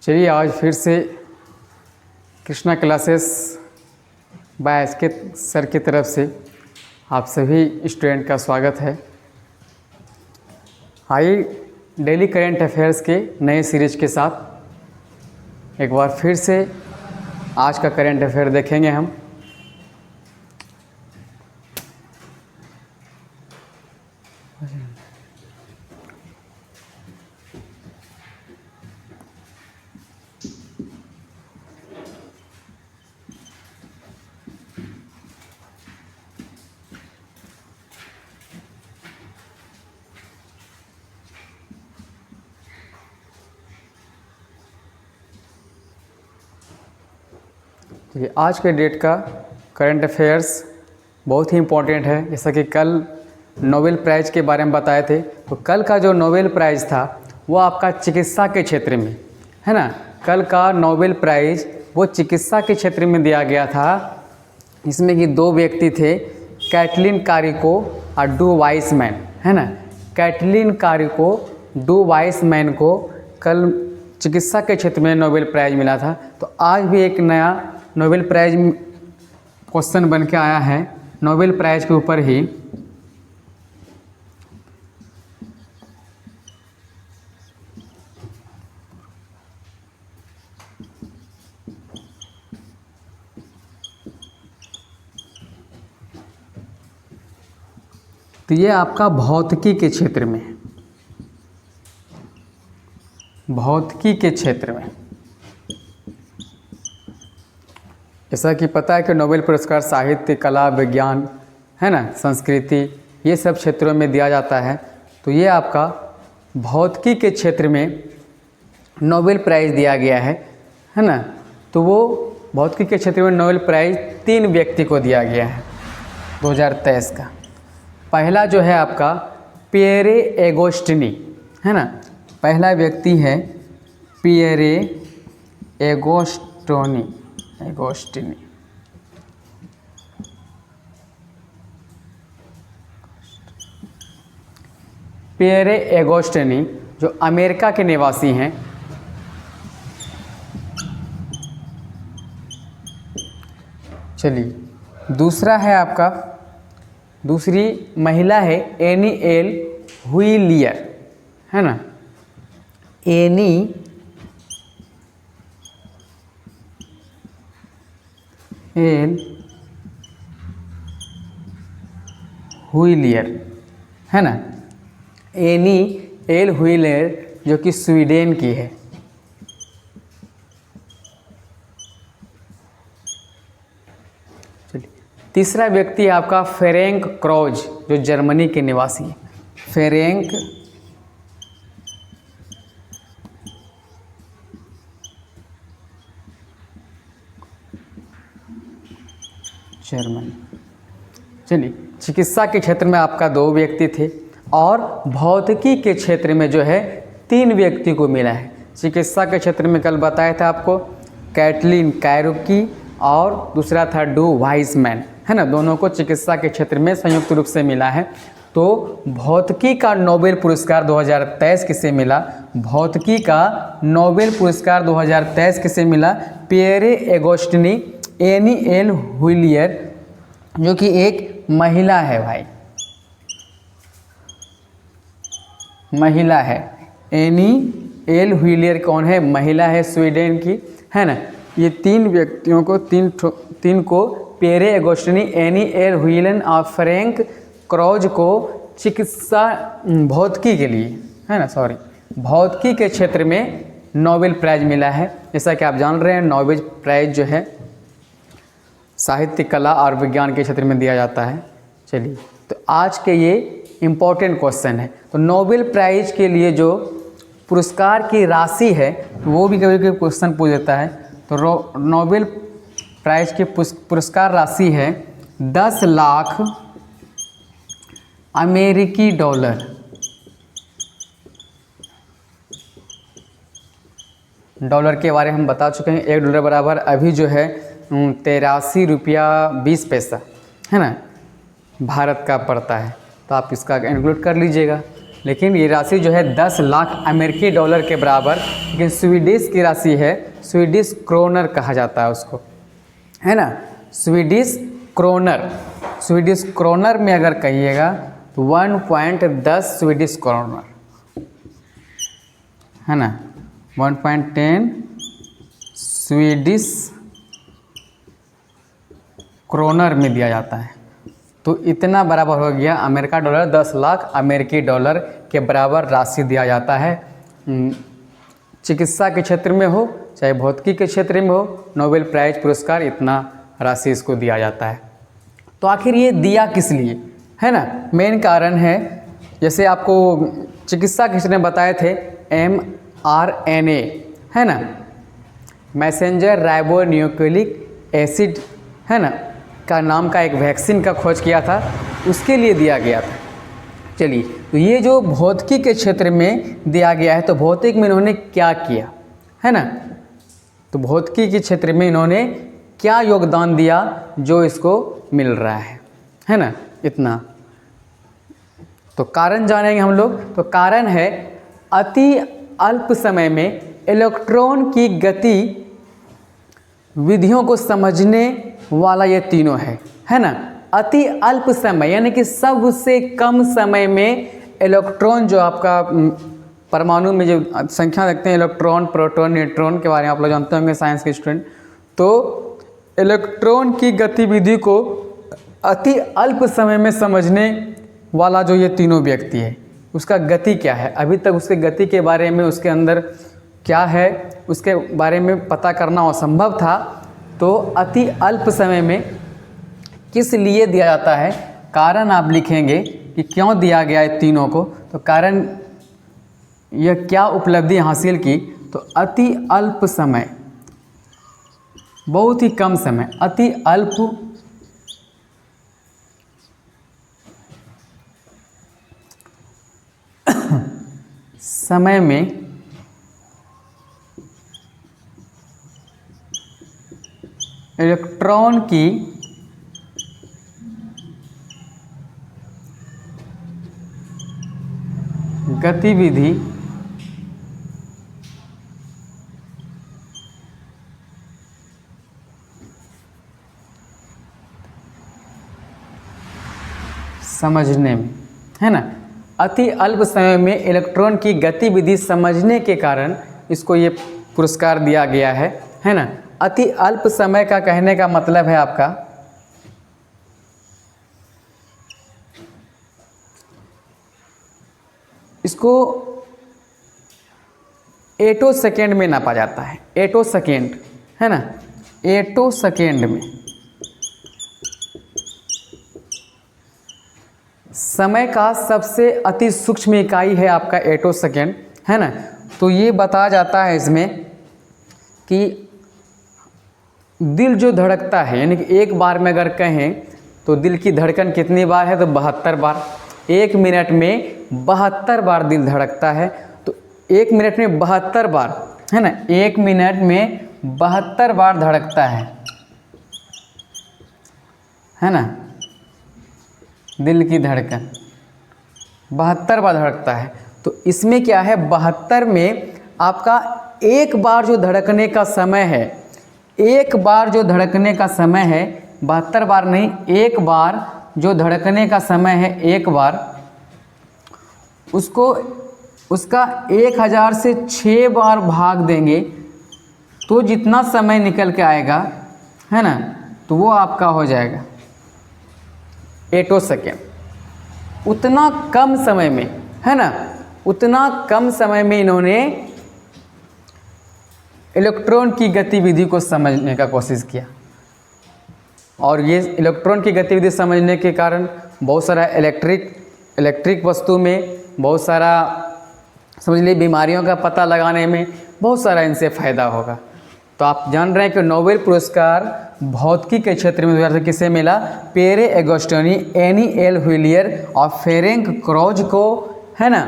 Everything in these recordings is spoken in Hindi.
चलिए आज फिर से कृष्णा क्लासेस बाय एस के सर की तरफ से आप सभी स्टूडेंट का स्वागत है। आइए डेली करेंट अफेयर्स के नए सीरीज के साथ एक बार फिर से आज का करेंट अफेयर देखेंगे हम। आज के डेट का करंट अफेयर्स बहुत ही इम्पोर्टेंट है। जैसा कि कल नोबेल प्राइज़ के बारे में बताए थे, तो कल का जो नोबेल प्राइज़ था वो आपका चिकित्सा के क्षेत्र में है ना। कल का नोबेल प्राइज़ वो चिकित्सा के क्षेत्र में दिया गया था। इसमें कि दो व्यक्ति थे, कैटलिन कारिको और डू वाइसमैन है ना। कैटलिन कारिको डू वाइसमैन को कल चिकित्सा के क्षेत्र में नोबेल प्राइज़ मिला था। तो आज भी एक नया नोबेल प्राइज़ क्वेश्चन बन के आया है नोबेल प्राइज़ के ऊपर ही। तो ये आपका भौतिकी के क्षेत्र में है, भौतिकी के क्षेत्र में। जैसा कि पता है कि नोबेल पुरस्कार साहित्य, कला, विज्ञान है ना, संस्कृति, ये सब क्षेत्रों में दिया जाता है। तो ये आपका भौतिकी के क्षेत्र में नोबेल प्राइज़ दिया गया है ना। तो वो भौतिकी के क्षेत्र में नोबेल प्राइज़ 3 व्यक्ति को दिया गया है 2023 का। पहला जो है आपका पिएरे एगोस्टिनी है ना। पहला व्यक्ति है पिएरे एगोस्टिनी। पिएरे एगोस्टिनी जो अमेरिका के निवासी हैं। चलिए दूसरा है आपका, दूसरी महिला है एनी एल हुइलियर है ना। एनी एल हुइलियर है ना। एनी एल हुइलियर जो कि स्वीडन की है। चलिए तीसरा व्यक्ति आपका फेरेंक क्राउज जो जर्मनी के निवासी है। Ferenc Germany. चलिए चिकित्सा के क्षेत्र में आपका 2 व्यक्ति थे और भौतिकी के क्षेत्र में जो है 3 व्यक्ति को मिला है। चिकित्सा के क्षेत्र में कल बताया था आपको कैटलिन कारिको और दूसरा था डू वाइसमैन है ना। दोनों को चिकित्सा के क्षेत्र में संयुक्त रूप से मिला है। तो भौतिकी का नोबेल पुरस्कार 2023 किसे मिला? भौतिकी का नोबेल पुरस्कार 2023 किसे मिला? पिएरे एगोस्टिनी एनी एल हुइलियर जो कि एक महिला है भाई, महिला है। एनी एल हुइलियर कौन है? महिला है, स्वीडन की है ना। ये 3 व्यक्तियों को तीन को पिएरे एगोस्टिनी, एनी एल हुइलियर और फ्रैंक क्राउज को चिकित्सा भौतिकी के लिए है ना, भौतिकी के क्षेत्र में नोबेल प्राइज़ मिला है। जैसा कि आप जान रहे हैं नोबेल प्राइज़ जो है साहित्य, कला और विज्ञान के क्षेत्र में दिया जाता है। चलिए तो आज के ये इम्पोर्टेंट क्वेश्चन है। तो नोबेल प्राइज़ के लिए जो पुरस्कार की राशि है वो भी कभी कभी क्वेश्चन पूछ देता है। तो नोबेल प्राइज़ की पुरस्कार राशि है 10 लाख अमेरिकी डॉलर। डॉलर के बारे में हम बता चुके हैं। $1 बराबर अभी जो है 83 रुपया 20 पैसा है ना भारत का पड़ता है। तो आप इसका इंक्लूड कर लीजिएगा। लेकिन ये राशि जो है 10 लाख अमेरिकी डॉलर के बराबर, लेकिन स्वीडिश की राशि है, स्वीडिश क्रोनर कहा जाता है उसको, है ना, स्वीडिश क्रोनर। स्वीडिश क्रोनर में अगर कहिएगा तो 1.10 स्वीडिश क्रोनर, है ना, 1.10 स्वीडिश क्रोनर में दिया जाता है। तो इतना बराबर हो गया अमेरिका डॉलर, 10 लाख अमेरिकी डॉलर के बराबर राशि दिया जाता है। चिकित्सा के क्षेत्र में हो चाहे भौतिकी के क्षेत्र में हो, नोबेल प्राइज पुरस्कार इतना राशि इसको दिया जाता है। तो आखिर ये दिया किस लिए, है ना, मेन कारण है, जैसे आपको चिकित्सा के क्षेत्र में बताए थे mRNA, है ना, मैसेंजर राइबोन्यूक्लिक एसिड, है ना, का नाम का एक वैक्सीन का खोज किया था, उसके लिए दिया गया था। चलिए, तो ये जो भौतिकी के क्षेत्र में दिया गया है, तो भौतिक में इन्होंने क्या किया, है ना, तो भौतिकी के क्षेत्र में इन्होंने क्या योगदान दिया जो इसको मिल रहा है ना, इतना। तो कारण जानेंगे हम लोग। तो कारण है अति अल्प समय में इलेक्ट्रॉन की गति विधियों को समझने वाला ये तीनों है ना। अति अल्प समय यानी कि सबसे कम समय में इलेक्ट्रॉन, जो आपका परमाणु में जो संख्या रखते हैं, इलेक्ट्रॉन, प्रोटॉन, न्यूट्रॉन के बारे में आप लोग जानते होंगे साइंस के स्टूडेंट। तो इलेक्ट्रॉन की गतिविधि को अति अल्प समय में समझने वाला जो ये तीनों व्यक्ति है, उसका गति क्या है, अभी तक उसके गति के बारे में, उसके अंदर क्या है, उसके बारे में पता करना असंभव था। तो अति अल्प समय में किस लिए दिया जाता है, कारण आप लिखेंगे कि क्यों दिया गया है तीनों को। तो कारण, यह क्या उपलब्धि हासिल की, तो अति अल्प समय, बहुत ही कम समय, अति अल्प समय में इलेक्ट्रॉन की गतिविधि समझने में, है ना, अति अल्प समय में इलेक्ट्रॉन की गतिविधि समझने के कारण इसको ये पुरस्कार दिया गया है ना। अति अल्प समय का कहने का मतलब है आपका इसको एटो सेकेंड में नापा जाता है, एटो सेकेंड, है ना, एटो सेकेंड में समय का सबसे अति सूक्ष्म इकाई है आपका एटो सेकेंड, है ना। तो ये बताया जाता है इसमें कि दिल जो धड़कता है, यानी कि एक बार में अगर कहें तो दिल की धड़कन कितनी बार है, तो 72 बार। 1 मिनट में 72 बार दिल धड़कता है। तो 1 मिनट में 72 बार, है ना, 1 मिनट में 72 बार धड़कता है ना, दिल की धड़कन 72 बार धड़कता है। तो इसमें क्या है, 72 में आपका एक बार जो धड़कने का समय है, एक बार जो धड़कने का समय है, 72 बार नहीं, एक बार जो धड़कने का समय है, एक बार, उसको उसका 1000 से 6 बार भाग देंगे तो जितना समय निकल के आएगा, है ना, तो वो आपका हो जाएगा एटो सेकेंड। उतना कम समय में, है ना, उतना कम समय में इन्होंने इलेक्ट्रॉन की गतिविधि को समझने का कोशिश किया। और ये इलेक्ट्रॉन की गतिविधि समझने के कारण बहुत सारा इलेक्ट्रिक वस्तु में बहुत सारा, समझ लीजिए, बीमारियों का पता लगाने में बहुत सारा इनसे फ़ायदा होगा। तो आप जान रहे हैं कि नोबेल पुरस्कार भौतिकी के क्षेत्र में 2000 से किसे मिला, पेरे एगोस्टिनी, एनी एल व्हीलियर और फेरेंक क्रोज को, है ना,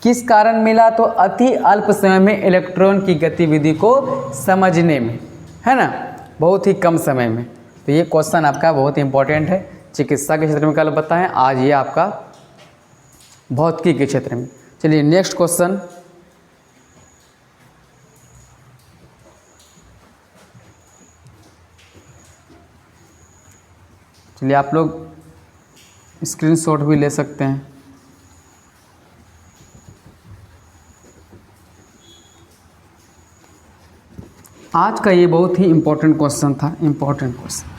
किस कारण मिला, तो अति अल्प समय में इलेक्ट्रॉन की गतिविधि को समझने में, है ना, बहुत ही कम समय में। तो ये क्वेश्चन आपका बहुत इंपॉर्टेंट है, चिकित्सा के क्षेत्र में कल बताएं, आज ये आपका भौतिकी के क्षेत्र में। चलिए नेक्स्ट क्वेश्चन, चलिए आप लोग स्क्रीनशॉट भी ले सकते हैं। आज का ये बहुत ही इम्पोर्टेंट क्वेश्चन था, इम्पोर्टेंट क्वेश्चन।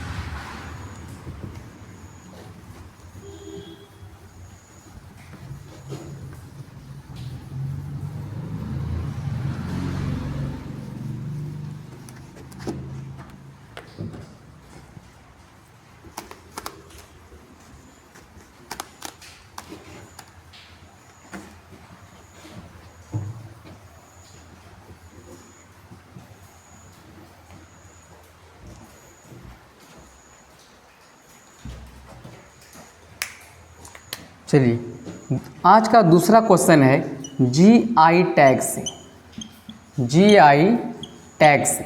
चलिए आज का दूसरा क्वेश्चन है जीआई टैग से। जीआई टैग से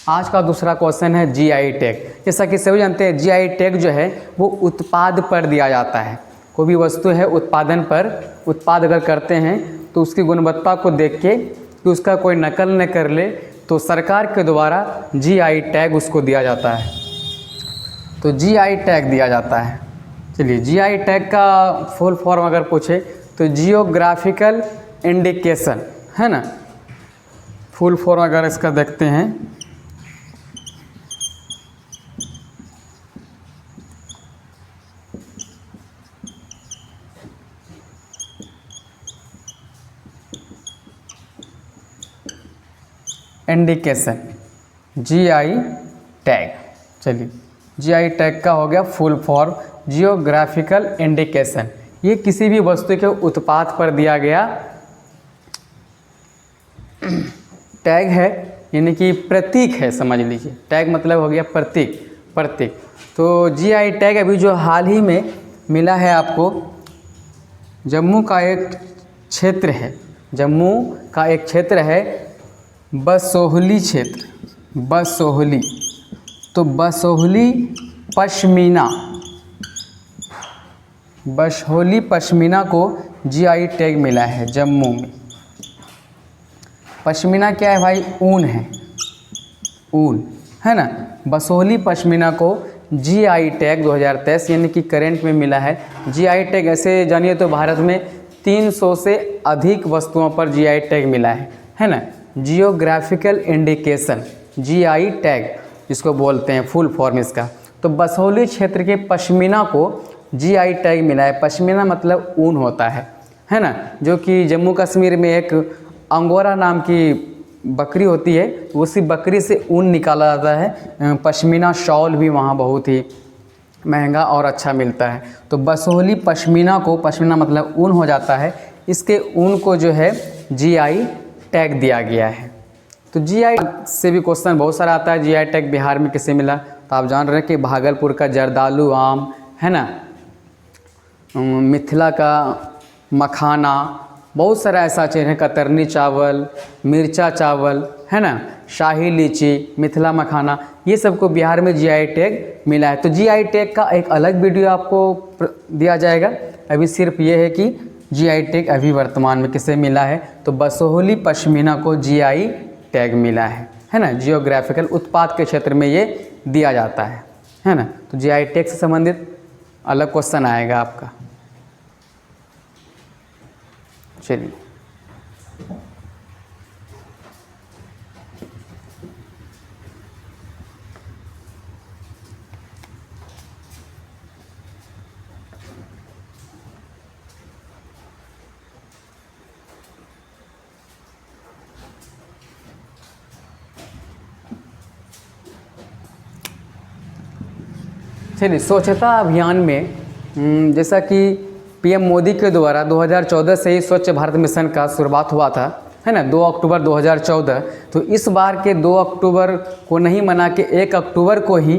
आज का दूसरा क्वेश्चन है जीआई टैग। जैसा कि सभी जानते हैं जीआई टैग जो है वो उत्पाद पर दिया जाता है। कोई भी वस्तु है उत्पादन पर, उत्पाद अगर करते हैं तो उसकी गुणवत्ता को देख के कि उसका कोई नकल न कर ले तो सरकार के द्वारा जीआई टैग उसको दिया जाता है। तो जीआई टैग दिया जाता है। चलिए जीआई टैग का फुल फॉर्म अगर पूछे तो जियोग्राफिकल इंडिकेशन है ना। फुल फॉर्म अगर इसका देखते हैं इंडिकेशन, जीआई टैग। चलिए जीआई टैग का हो गया फुल फॉर्म जियोग्राफिकल इंडिकेशन। ये किसी भी वस्तु के उत्पाद पर दिया गया टैग है, यानी कि प्रतीक है, समझ लीजिए। टैग मतलब हो गया प्रतीक, प्रतीक। तो जीआई टैग अभी जो हाल ही में मिला है आपको, जम्मू का एक क्षेत्र है, जम्मू का एक क्षेत्र है बसोहली क्षेत्र, बसोहली। तो बसोहली पश्मीना, बसोहली पश्मीना को जीआई टैग मिला है जम्मू में। पश्मीना क्या है भाई? ऊन है, ऊन है ना। बसोहली पश्मीना को जीआई टैग 2023 यानी कि करंट में मिला है। जीआई टैग ऐसे जानिए तो भारत में 300 से अधिक वस्तुओं पर जीआई टैग मिला है ना। जियोग्राफिकल इंडिकेशन, जीआई टैग जिसको बोलते हैं फुल फॉर्म इसका। तो बसोहली क्षेत्र के पश्मीना को जीआई टैग मिला है। पश्मीना मतलब ऊन होता है ना, जो कि जम्मू कश्मीर में एक अंगोरा नाम की बकरी होती है, उसी बकरी से ऊन निकाला जाता है। पश्मीना शॉल भी वहाँ बहुत ही महंगा और अच्छा मिलता है। तो बसोहली पश्मीना को, पश्मीना मतलब ऊन हो जाता है, इसके ऊन को जो है जीआई टैग दिया गया है। तो जीआई से भी क्वेश्चन बहुत सारा आता है। जीआई टैग बिहार में किसे मिला? तो आप जान रहे हैं कि भागलपुर का जर्दालू आम है ना, मिथिला का मखाना, बहुत सारा ऐसा चीज़ है, कतरनी चावल, मिर्चा चावल है ना, शाही लीची, मिथिला मखाना, ये सबको बिहार में जीआई टैग मिला है। तो जीआई टैग का एक अलग वीडियो आपको दिया जाएगा। अभी सिर्फ ये है कि जीआई टैग अभी वर्तमान में किसे मिला है? तो बसोहली पश्मीना को जीआई टैग मिला है ना। जियोग्राफिकल उत्पाद के क्षेत्र में ये दिया जाता है ना। तो जीआई टैग से संबंधित अलग क्वेश्चन आएगा आपका। चलिए चलिए स्वच्छता अभियान में जैसा कि पीएम मोदी के द्वारा 2014 से ही स्वच्छ भारत मिशन का शुरुआत हुआ था है ना, 2 अक्टूबर 2014। तो इस बार के 2 अक्टूबर को नहीं मना के 1 अक्टूबर को ही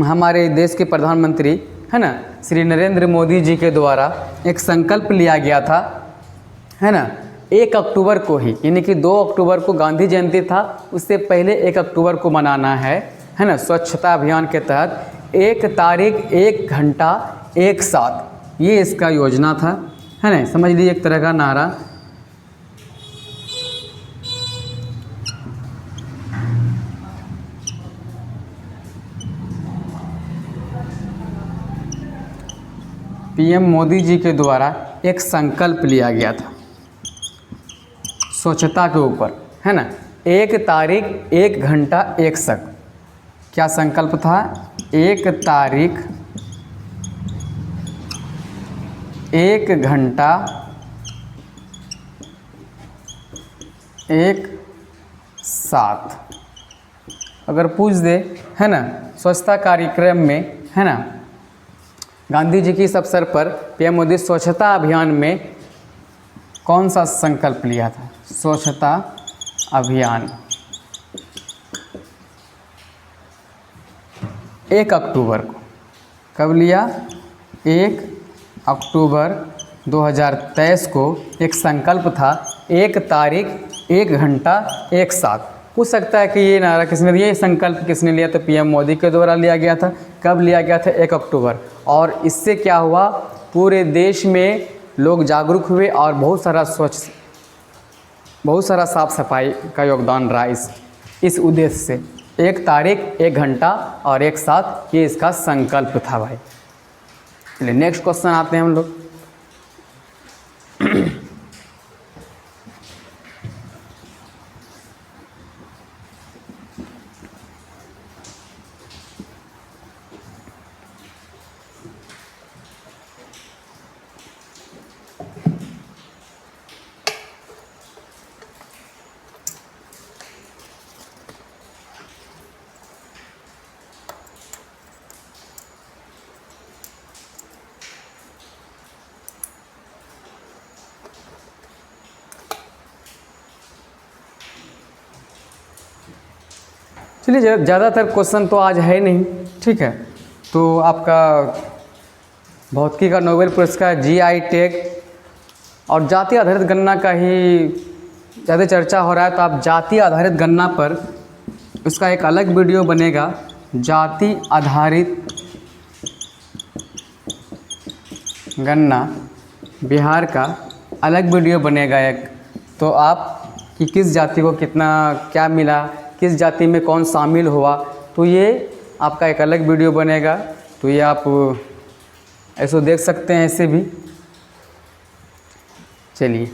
हमारे देश के प्रधानमंत्री है ना श्री नरेंद्र मोदी जी के द्वारा एक संकल्प लिया गया था है ना, 1 अक्टूबर को ही, यानी कि 2 अक्टूबर को गांधी जयंती था, उससे पहले 1 अक्टूबर को मनाना है ना। स्वच्छता अभियान के तहत 1 तारीख 1 घंटा 1 साथ ये इसका योजना था है ना, समझ लीजिए एक तरह का नारा। पीएम मोदी जी के द्वारा एक संकल्प लिया गया था स्वच्छता के ऊपर, है ना, 1 तारीख 1 घंटा 1 सेकंड। क्या संकल्प था? 1 तारीख 1 घंटा 1 7। अगर पूछ दे, है ना, स्वच्छता कार्यक्रम में, है ना, गांधी जी की इस अवसर पर पीएम मोदी स्वच्छता अभियान में कौन सा संकल्प लिया था? स्वच्छता अभियान 1 अक्टूबर को। कब लिया? 1 अक्टूबर 2023 को एक संकल्प था, 1 तारीख 1 घंटा 1 7। पूछ सकता है कि ये नारा किसने दिया, ये संकल्प किसने लिया? तो पीएम मोदी के द्वारा लिया गया था। कब लिया गया था? 1 अक्टूबर। और इससे क्या हुआ? पूरे देश में लोग जागरूक हुए और बहुत सारा साफ सफाई का योगदान रहा इस उद्देश्य से। 1 तारीख 1 घंटा और 1 7, ये इसका संकल्प था भाई। चलिए नेक्स्ट क्वेश्चन आते हैं हम लोग। चलिए ज़्यादातर क्वेश्चन तो आज है नहीं, ठीक है। तो आपका भौतिकी का नोबेल पुरस्कार, जीआई टैग और जाति आधारित गणना का ही ज़्यादा चर्चा हो रहा है। तो आप जाति आधारित गणना पर उसका एक अलग वीडियो बनेगा, जाति आधारित गणना बिहार का अलग वीडियो बनेगा एक। तो आप कि किस जाति को कितना क्या मिला, किस जाति में कौन शामिल हुआ, तो ये आपका एक अलग वीडियो बनेगा। तो ये आप ऐसे देख सकते हैं ऐसे भी। चलिए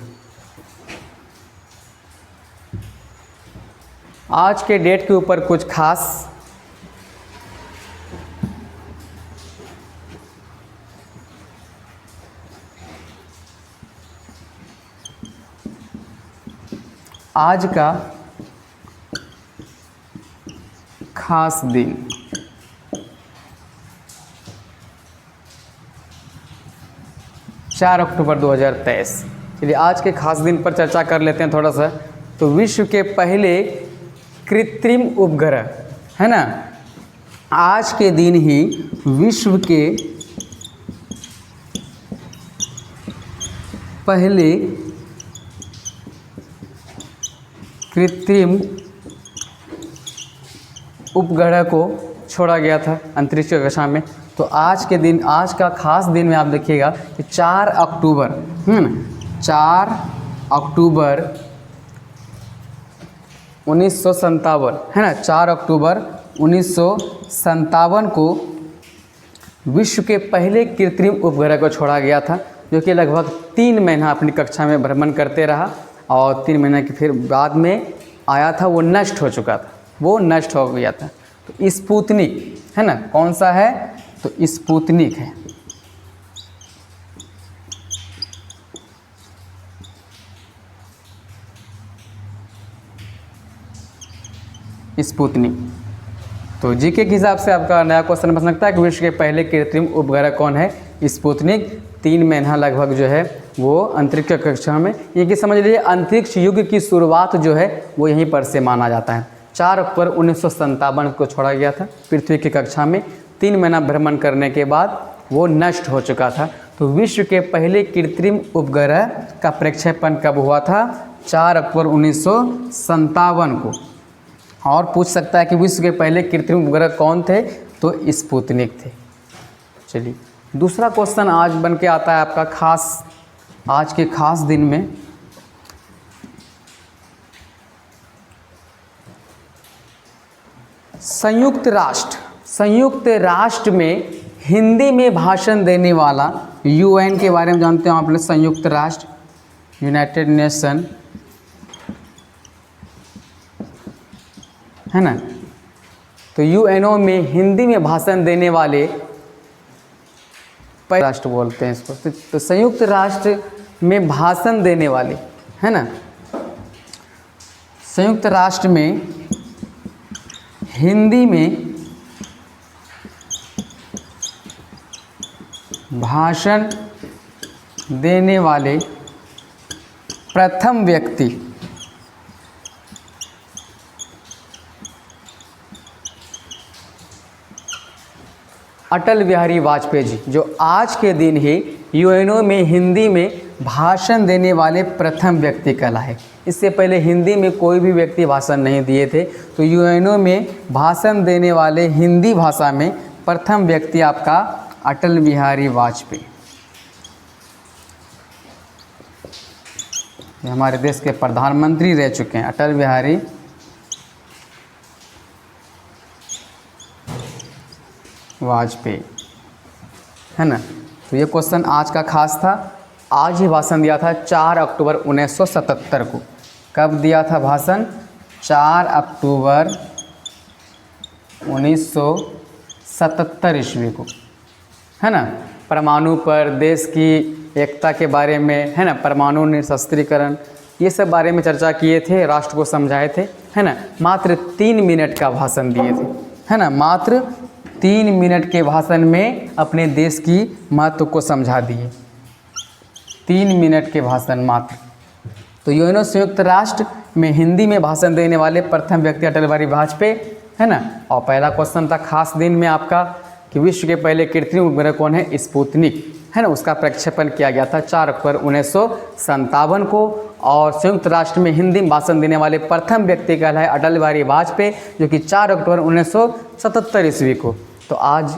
आज के डेट के ऊपर कुछ खास आज का खास दिन, चार अक्टूबर 2023। चलिए आज के खास दिन पर चर्चा कर लेते हैं थोड़ा सा। तो विश्व के पहले कृत्रिम उपग्रह, है ना, आज के दिन ही विश्व के पहले कृत्रिम उपग्रह को छोड़ा गया था अंतरिक्ष कक्षा में। तो आज के दिन, आज का खास दिन में आप देखिएगा कि 4 अक्टूबर, 4 अक्टूबर 1957, है ना, 4 अक्टूबर 1957 को विश्व के पहले कृत्रिम उपग्रह को छोड़ा गया था, जो कि लगभग 3 महीना अपनी कक्षा में भ्रमण करते रहा और 3 महीने के फिर बाद में आया था, वो नष्ट हो चुका था, वो नष्ट हो गया था। तो स्पुतनिक, है ना, कौन सा है? तो स्पुतनिक है। स्पुतनिक। तो जीके के हिसाब से आपका नया क्वेश्चन बन सकता है कि विश्व के पहले कृत्रिम उपग्रह कौन है? स्पुतनिक। 3 महीना लगभग जो है वो अंतरिक्ष कक्षा में, ये कि समझ लीजिए अंतरिक्ष युग की शुरुआत जो है वो यहीं पर से माना जाता है। 4 अक्टूबर 1957 को छोड़ा गया था पृथ्वी की कक्षा में। 3 महीना भ्रमण करने के बाद वो नष्ट हो चुका था। तो विश्व के पहले कृत्रिम उपग्रह का प्रक्षेपण कब हुआ था? 4 अक्टूबर 1957 को। और पूछ सकता है कि विश्व के पहले कृत्रिम उपग्रह कौन थे? तो स्पुतनिक थे। चलिए दूसरा क्वेश्चन आज बन के आता है आपका खास आज के खास दिन में संयुक्त राष्ट्र में हिंदी में भाषण देने वाला, यूएन के बारे में जानते हो आप लोग, संयुक्त राष्ट्र, यूनाइटेड नेशन, है ना। तो यूएनओ में हिंदी में भाषण देने वाले राष्ट्र बोलते हैं इसको। तो संयुक्त राष्ट्र में भाषण देने वाले, है ना, संयुक्त राष्ट्र में हिंदी में भाषण देने वाले प्रथम व्यक्ति अटल बिहारी वाजपेयी जी, जो आज के दिन ही यूएनओ में हिंदी में भाषण देने वाले प्रथम व्यक्ति कहलाए। इससे पहले हिंदी में कोई भी व्यक्ति भाषण नहीं दिए थे। तो यूएनओ में भाषण देने वाले हिंदी भाषा में प्रथम व्यक्ति आपका अटल बिहारी वाजपेयी। ये हमारे देश के प्रधानमंत्री रह चुके हैं, अटल बिहारी वाजपेयी, है ना। तो ये क्वेश्चन आज का खास था। आज ही भाषण दिया था 4 अक्टूबर 1977 को। कब दिया था भाषण? 4 अक्टूबर 1977 ईस्वी को, है ना। परमाणु पर, देश की एकता के बारे में, है ना, परमाणु निरस्त्रीकरण, ये सब बारे में चर्चा किए थे, राष्ट्र को समझाए थे, है ना। मात्र 3 मिनट का भाषण दिए थे, है ना। मात्र 3 मिनट के भाषण में अपने देश की महत्व को समझा दिए। 3 मिनट के भाषण मात्र। तो यूएनओ संयुक्त राष्ट्र में हिंदी में भाषण देने वाले प्रथम व्यक्ति अटल बिहारी वाजपेयी, है ना। और पहला क्वेश्चन था खास दिन में आपका कि विश्व के पहले कृत्रिम उपग्रह कौन है? स्पुतनिक, है ना। उसका प्रक्षेपण किया गया था 4 अक्टूबर 1957 को। और संयुक्त राष्ट्र में हिंदी में भाषण देने वाले प्रथम व्यक्ति कहलाए अटल बिहारी वाजपेयी, जो कि 4 अक्टूबर 1977 ईस्वी को। तो आज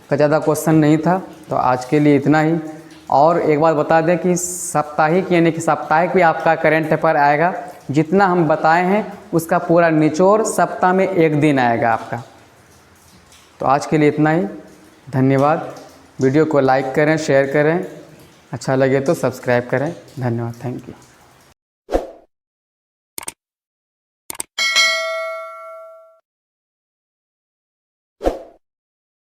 का ज़्यादा क्वेश्चन नहीं था, तो आज के लिए इतना ही। और एक बात बता दें कि साप्ताहिक, यानी कि साप्ताहिक भी आपका करंट पेपर आएगा। जितना हम बताए हैं उसका पूरा निचोड़ सप्ताह में 1 दिन आएगा आपका। तो आज के लिए इतना ही। धन्यवाद। वीडियो को लाइक करें, शेयर करें, अच्छा लगे तो सब्सक्राइब करें। धन्यवाद, थैंक यू।